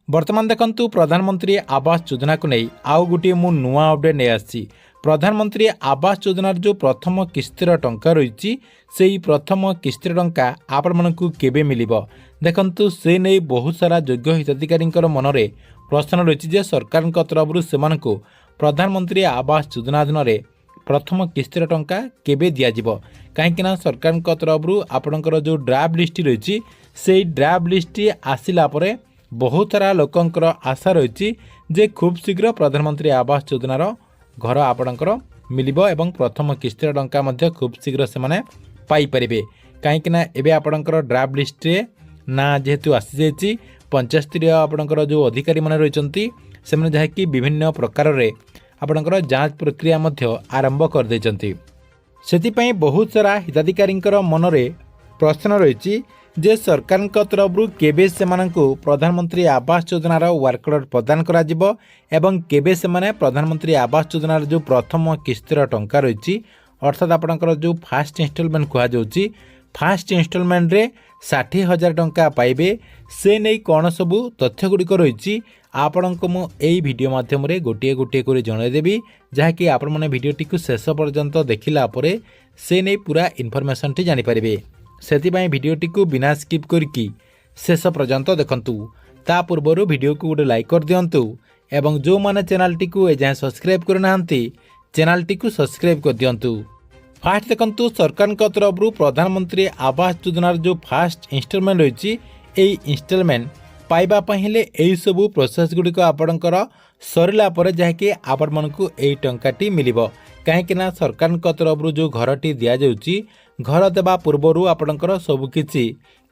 बर्तमान देखंतु प्रधानमंत्री आवास योजना को नहीं आउ गोटे मु नुआ अपडेट नहीं आसी। प्रधानमंत्री आवास योजनार जो प्रथम किस्तिर टंका रही से प्रथम किस्तिर टंका आपण मानकु केबे मिलिबो देखंतु से नहीं बहुत सारा योग्य हिताधिकारी मनरे प्रश्न रही जे सरकार तरफ से प्रधानमंत्री आवास योजना अधीन प्रथम किस्तिर टंका केबे दियाजिबो कहीं सरकार तरफ आपणकर जो ड्राफ्ट लिस्ट रही से ड्राफ्ट लिस्ट आसिला परे बहुत सारा लोकंकर आशा रही जे खूब शीघ्र प्रधानमंत्री आवास योजनार घर आपणकर मिलिबो एवं प्रथम किस्तिर टंका मध्य खूब शीघ्र से माने पाई परिबे कहीं एबे आपणकर ड्राफ्ट लिस्ट रे ना जेहेतु आसी जाइछि पंचायत स्तरीय आपणकर जो अधिकारी माने रहिसंती से माने जहा कि विभिन्न प्रकार रे आपणकर जांच प्रक्रिया मध्य आरंभ कर दैछंती सेति पई बहुत सारा हिताधिकारींकर मनरे प्रश्न रही जे सरकार तरफ केबे से प्रधानमंत्री आवास योजनार वर्क ऑर्डर प्रदान करा जिवो एवं केबे से प्रधानमंत्री आवास योजनार जो प्रथम किस्तिर टंका रही अर्थात आपणकर जो फास्ट इन्स्टॉलमेंट कहा जाउची फास्ट इन्स्टॉलमेंट रे 60,000 टंका पाइबे से नहीं कौन सबू तथ्य गुड़िक रही आपण को मु एई वीडियो माध्यम रे गोटे गोटे कर जनईदेवी जहाँकि आपण मैंने वीडियोटी को शेष पर्यंत देखिला परे से नहीं पूरा इनफॉरमेशन टी जानि परिबे सेतिबाई वीडियोटी को बिना स्किप करके शेष पर्यंत देखंतु ता पूर्व वीडियो को गोटे लाइक कर दियंतु एवं जो माने चैनल टी को एजाए सब्सक्राइब करनाहांती चैनल टी को सब्सक्राइब कर दियंतु। फास्ट देखंतु सरकार तरफ प्रधानमंत्री आवास योजनार जो फास्ट इंस्टॉलमेंट रही इंस्टॉलमेंट पाइबा हेले यही सबू प्रोसेस गुड़िक आपणकर सरला पर जहाँकि आपण मानकु एई टंकाटी मिलिबो कहीं सरकार तरफ जो घरटी दि जाउची घर देवा पूर्वर आपणकर सबुकिछि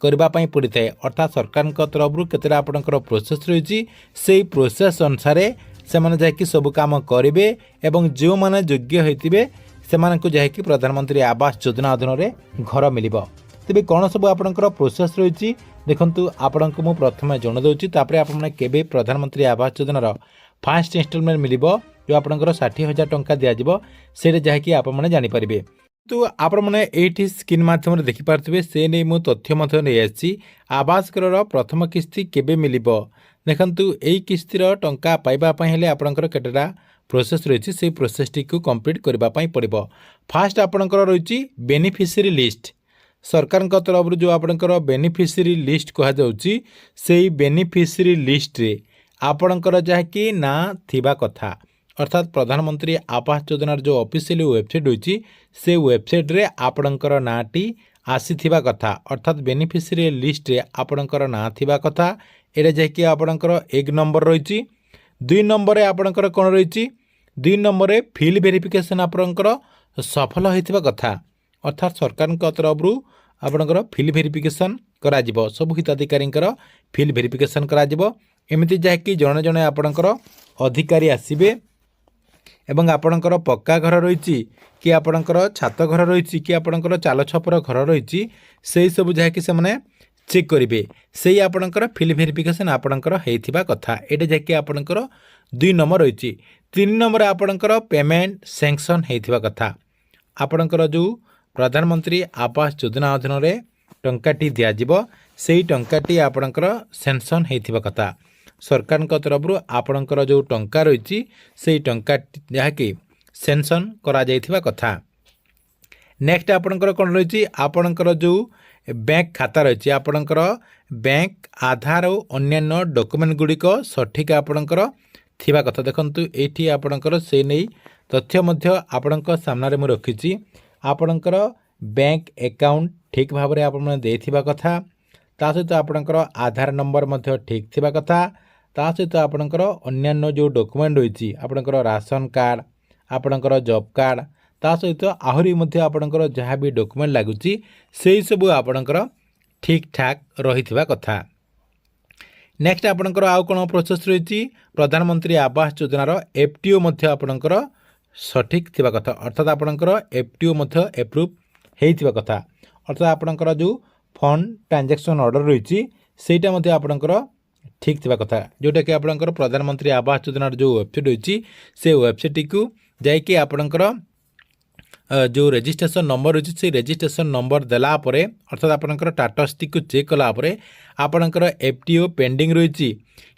करबा पई पड़िଥାଏ अर्थात सरकार तरफ केतेटा आपणकर प्रोसेस रही से प्रोसेस अनुसार से माने जाकि सब काम करेंगे एवं जो माने योग्य होइतिबे सेमानकु जाकि प्रधानमंत्री आवास योजना अधीन रे घर मिलिबो तेबे कोन सब आपणकर प्रोसेस रही देखंतु आपणको मु प्रथमे जण दउची तापरे आपण माने केबे प्रधानमंत्री आवास योजनार फास्ट इंस्टॉलमेंट मिलिबो जो आपणकर 60,000 टंका दिया जिवो सेरे जाकि आपण माने जानि परिबे तो आपण मैंने ये स्क्रीन माध्यम देखि पार्थिबे से नहीं मु तथ्य मध्य नहीं आसी आवास घर प्रथम किस्ती केबे मिलिबो देखंतु एई किस्तीर टंका पाइबा पई हेले आपणकर केटेटा प्रोसेस रही से प्रोसेस टी को कंप्लीट करबा पई पड़िबो फास्ट आपणकर रही बेनिफिशियरी लिस्ट सरकार तरफ जो आपणकर बेनिफिशियरी लिस्ट कहा जाउची सेई बेनिफिशियरी लिस्ट रे आपणकर जहाँकि ना थिबा कथा अर्थात प्रधानमंत्री आवास योजनार जो ऑफिशियल वेबसाइट होची से वेबसाइट रे आपणकर नाटी आसीथिबा कथा अर्थात बेनिफिशियरी लिस्ट रे आपणकर ना थिबा कथा एटा जहाँकि आपणकर 1 नंबर रही 2 नंबर रे आपणकर कोन रही 2 नंबर रे फिल वेरिफिकेशन आपणकर सफल होइथिबा कथा अर्थात सरकार तरफ आपणकर फिल वेरिफिकेशन करा जिवो सब हिताधिकारींकर फिल वेरिफिकेशन करा जिवो एमिति जहाँकि जणे जणे आपणकर अधिकारी आसीबे एवं आपणकर पक्का घर रही कि आपणकर छात घर रही कि आपणकर चाल छपर घर रही से सब जहाँकि से माने चेक करेंगे से आपणकर फिल वेरिफिकेशन आपणकर होइथिबा कथा एटा जहाँकि आपणकर 2 नंबर रही 3 नंबर आपणकर पेमेंट सैंक्शन होइथिबा कथा आपणकर जो प्रधानमंत्री आवास योजना अधीन रे टंकाटी दियाजिबो सेही टंकाटी आपणकर सैंक्शन होइथिबा कथा सरकार तरफ आपणकर जो टंका रही से टंका जहाँकि सैंक्शन करा जाइथिबा कथा नेक्स्ट आपणकर कौन रही आपणकर जो बैंक खाता रही आपणकर बैंक आधार और अन्यान्य डॉक्यूमेंट गुड़िक सठिक आपणकर थिबा कथा देखंतु एठी आपणकर से नहीं तथ्य मध्य आपणक सामने मु रखिछि आपणकर बैंक अकाउंट ठीक भाव में आपण देथिबा कथा ता सहित आपणकर आधार नंबर मध्य ठीक थिबा कथा ता सहित आपणकर अन्यान्य जो डॉक्यूमेंट रही आपणकर राशन कार्ड आपणकर जॉब कार्ड ता सहित आहरी मध्य आपणकर जहाँ भी डॉक्यूमेंट लगुची से सब आपणकर ठीक ठाक रहिथिबा कथा नेक्स्ट आपणकर आउ कोन प्रोसेस रही प्रधानमंत्री आवास योजनार एफटीओ मध्य आपणकर सठिक थिबा कथा अर्थात आपणकर एफटीओ मध्य एप्रूव हेइथिबा कथा अर्थात आपणकर जो फंड ट्रांजैक्शन ऑर्डर रही सेटा मध्य आपणकर ठीक थिबा कथा जोटा कि आपणकर प्रधानमंत्री आवास योजनार जो वेबसाइट रही से वेबसाइट को जाइए आपणकर जो रेजिस्ट्रेशन नंबर रही से रेजिस्ट्रेशन नंबर देलापर अर्थात आपणकर टाटस्टी को चेक कलापर आपणकर एफटीओ पेंडिंग रही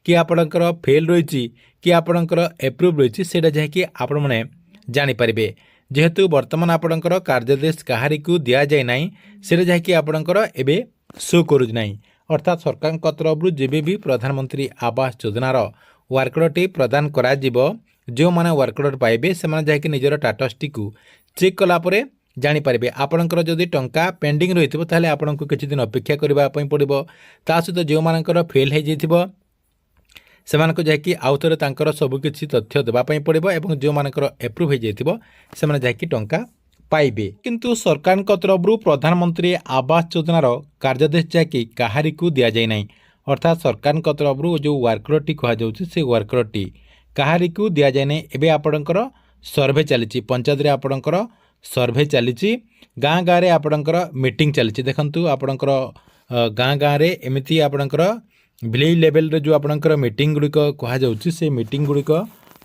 कि आपणकर फेल रही कि आपणकर एप्रूव रही से जहाँकि आपण मैंने जानीपारे जेहेतु बर्तमान आपणकर कार्यादेश कहारी को दि जाए ना से जहाँकि आपणकर एबे शो करूँ ना अर्थात सरकार तरफ जब भी प्रधानमंत्री आवास योजनार वर्कअर्टी प्रदान करा जो मैंने वर्कअर्ट पाइबे से जहाँकि निजर टाटस्टी को चेक कलापर जानीपारे आपणकर जदि टंका पेंडिंग रही है आपन को किसी दिन अपेक्षा करने पड़ो ता सहित जो मानकर फेल हो जाइए से जहाँकि आउ थे सबकि तथ्य देवाई पड़ो और जो मानकर एप्रूव हो जाए जहाँकि टंका पाइबे किंतु सरकार तरफ प्रधानमंत्री आवास योजनार कार्यादेश जहाँकि कहारी को दि जाए ना अर्थात सरकार तरफ जो वर्कअर्टी कहुच्छे से वर्कअर्टी कहारी को दि जाए ना एवं आपणकर सर्वे चली पंचायत रे आपणकर सर्वे चली गाँ गाँव में आपणकर मीटिंग चली देखु आपणकर गाँ गाँव में एमती आपणकर विलेज लेवल रे जो आपणकर मीटिंग गुड़िक कहुच्छे से मीटिंग गुड़िक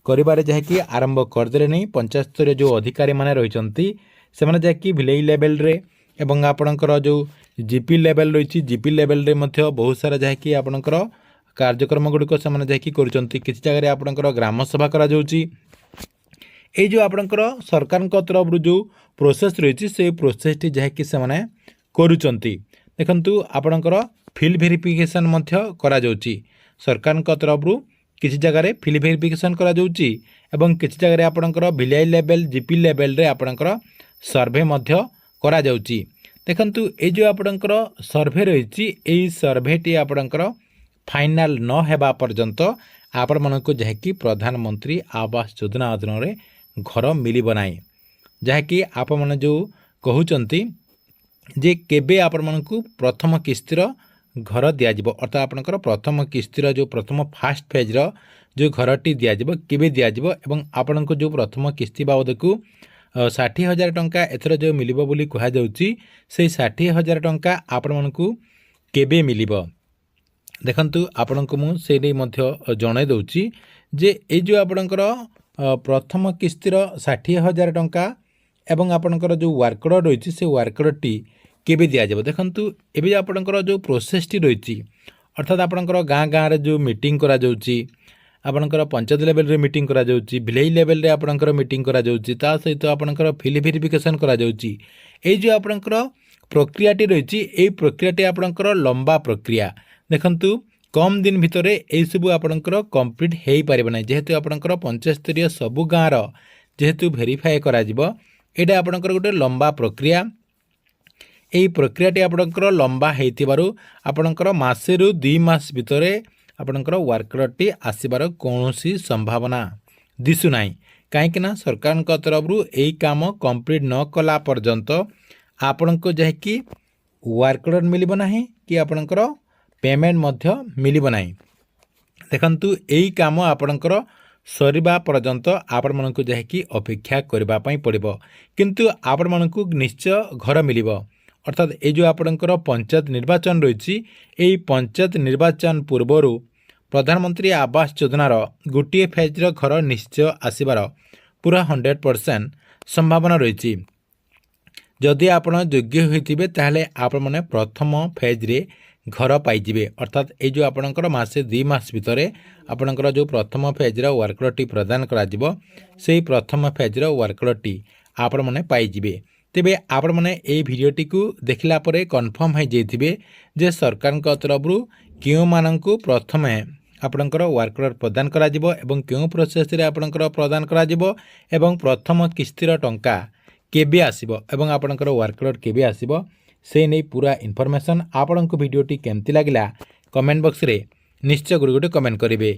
करिबारे जहाँकि आरंभ करदे नहीं पंचायत स्तर जो अधिकारी माने रही से जहाँकि विलेज लेवल रे एवं आपणकर जो जीपी लेवल रही जीपी लेवल रे मध्य बहुत सारा जहाँकि आपणकर कार्यक्रम गुड़िक से जहाँकि किसी जगह आपणकर ग्राम सभा करा जाउची ये जो आपणकर सरकार तरफ जो प्रोसेस रही से प्रोसेस टी जहाँकि से करुचंती देखंतु आपणकर फिल्ड वेरिफिकेशन मध्य करा जाउची सरकार तरफ किसी जगह फिल्ड वेरिफिकेशन करा जाउची एवं किसी जगह आपणकर विलेज लेवल जीपी लेवल रे आपणकर सर्वे मध्य करा जाउची देखंतु ए जो आपणकर सर्वे रही यही सर्वेटी आपणकर फाइनाल न हेबा पर्यंत आपण मानक जहाँकि प्रधानमंत्री आवास योजना अधीन घर मिलिब नाही जहाँकि आप मैंने जो कहते जे केबे आपण मानक प्रथम किस्तिर घर दिज्व अर्थात आपणकर प्रथम किस्तिर जो प्रथम फास्ट फेज जो घरटी दिज्व केबे दिज्व एवं आपण को जो प्रथम किस्ती बाबद को 60,000 टंका एथर जो मिलिबो बोली कहा जाउची से 60,000 टंका आपण मानकु केबे मिलिबो देखंतु आपण को मु से मध्य जणाई दउची जे ए जो आपणकर प्रथम किस्तीर 60,000 टंका एवं आपणकर जो वर्कअर्ट रही से वर्कअर्टी केबे दिज्व देखंतु एबे आपणकर जो प्रोसेस टी रही अर्थात आपणकर गाँ गाँव रे जो मीटिंग करा जाउची आपणकर पंचायत लेवल रे मीटिंग करा जाउची विलेज लेवल रे आपणकर मीटिंग करा जाउची ता सहित आपणकर फिल्ड वेरिफिकेशन करा जाउची ए जो आपणकर प्रक्रियाटी रही ए प्रक्रियाटी आपणकर लंबा प्रक्रिया देखंतु कम दिन भितर यही सब आपणकर कंप्लीट हो पारे ना जेहेतु आपणकर पंचायत स्तरीय सबु गाँव जेहेतु वेरीफाए करा जिवो एटा आपणकर गोटे लंबा प्रक्रिया यही प्रक्रियाटी आपणकर लंबा होइतिबारु आपणकर मासे रु 2 मास भितर आपणकर वर्कअर्टी आसीबार कौनसी संभावना दिशु ना कहीं सरकार तरफ यही काम कंप्लीट न कला पर्यंत आपण को जहाँकि वर्कअर्ट मिलिब नाही कि आपणकर पेमेंट मध्य मिलिब नाही देखंतु यही काम आपणकर सरिबा पर्यंत आपण मानकु जहाँकि अपेक्षा करबा पई पड़िबो किंतु आपण मानकु निश्चय घर मिलिबो अर्थात ये जो आपणकर पंचायत निर्वाचन रही यही पंचायत निर्वाचन पूर्वर प्रधानमंत्री आवास योजनार गोटे फेज्र घर निश्चय आसबार पूरा 100% संभावना रही जदि आपण योग्य होइतिबे ताहले आपण माने प्रथम फेज रे घर पाइजिबे अर्थात ये जो आपणकर मासे 2 मास भितर आपणकर जो प्रथम फेज्र वर्कअर्टी प्रदान करा जिवो सेही प्रथम फेज्र वर्कअर्टी आपण माने पाइजिबे तेबे आपण माने ए भिडियोटी को देखला परे कन्फर्म हो जाइथिबे जे सरकार तरफ क्यों मानकु प्रथमे आपणकर वर्कअर्ट प्रदान करा जिवो एवं क्यों प्रोसेस रे आपणकर प्रदान करा जिवो एवं प्रथम किस्तीर टंका केबे आसीबो एवं आपणकर वर्कअर्ट केबे आसीबो से नहीं पूरा इनफॉरमेशन आपणको भिडियोटी केमती लागिला कमेंट बॉक्स रे निश्चय गुरु गोटे कमेंट करेंगे